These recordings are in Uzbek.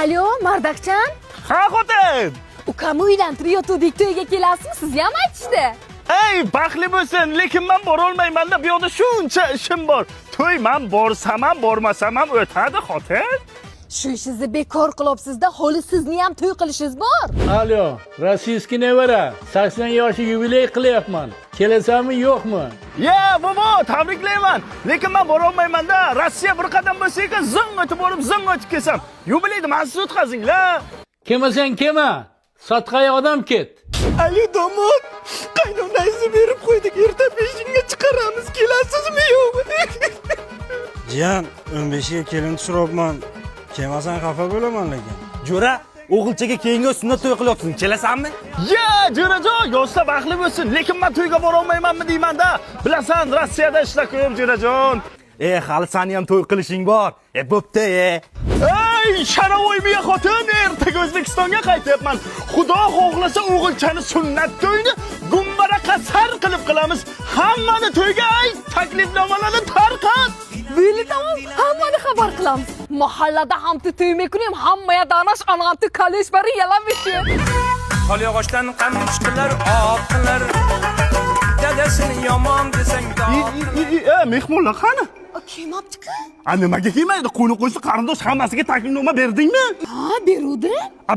Alo, Mardakchan. Ha xotin. Ukam uylantirib yotuvdik, to'yga kelasizmi? Sizni ham aytishdi. Ey, baxtli bo'lsin, lekin men bora olmayman-da, bu yoqda shuncha ishim bor. To'y men borsam ham, bormasam ham o'tadi, xotin. Shu ishingizni bekor qilibsiz-da, holi sizni ham to'y qilishingiz bor. Alo, rossiyskiy nevara. 80 yoshi yubiley qilyapman. Kelasanmi, yo'qmi? Ya, bobo, tabriklayman. Lekin men bora olmayman-da. Rossiya bir qadam bo'lsa ekan, zing o'tib borib, zing o'tib kelsam. Yubileyni mensiz o'tkazinglar. Kelmasang kelma. Sotqay odam ket. Ali domod, qaynonangizni berib qo'ydik, erta peshinga chiqaramiz. Kelasizmi, yo'qmi? Jiyan, 15 ga kelin tushiribman. Kelmasang xafa bo'laman lekin. Jo'ra, o'g'ilchaga keyingi sunnat to'y qilyapsan. Kelasanmi? Ya, jo'rajon, yo'qsa baxtli bo'lsin, lekin men to'yga bora olmaymanmi deyman-da. Bilasan, Rossiyada ishlab qo'yib, jo'rajon. Hali seni ham to'y qilishing bor. Bo'pti, Ey, Sharavoy miya xotin, ertaga O'zbekistonga qaytyapman. Xudo xohlasa o'g'ilchani sunnat to'yini gumbara qasar qilib qilamiz. Hammani to'yga ayt, taklifnomalarni tarqat. Bo'ldi, tamom, hammani xabar qilamiz. Mahallada ham to'yme kunim, hammaga danash anamni kalesh bari yalamışım. Qol yog'ochdan qamchilar, oqlar. Dadasini yomon desang Mehmonlar qani? Kelmabdi-ku. Nimaga kelmaydi? Qo'ni qo'ysa qarindosh hammasiga taklifnoma berdingmi? Ha, beruvdi.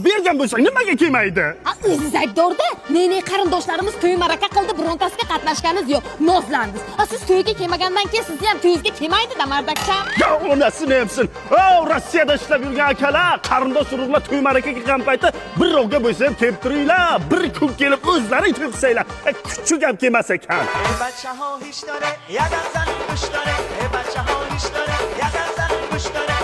Bergan bo'lsang nimaga kelmaydi? O'zingiz aytdorda, ne qarindoshlarimiz to'y maraka qildi, birontasiga qatnashganingiz yo'q. Nozlandingiz. Siz to'yga kelmagandan keyin sizni ham to'yingizga kelmaydi-da, Mardakchan. Ya onasini hepsin. Rossiyada ishlab yurgan akalar, qarindosh urug'lar to'y maraka qilgan paytda birovga bo'lsa ham kelib turinglar. Bir kun kelib o'zlaring to'y qilsanglar. Kuchuk ham kelmas ekan. بچه ها هیچ داره یادم زن گوش داره بچه ها هیچ داره یادم زن گوش داره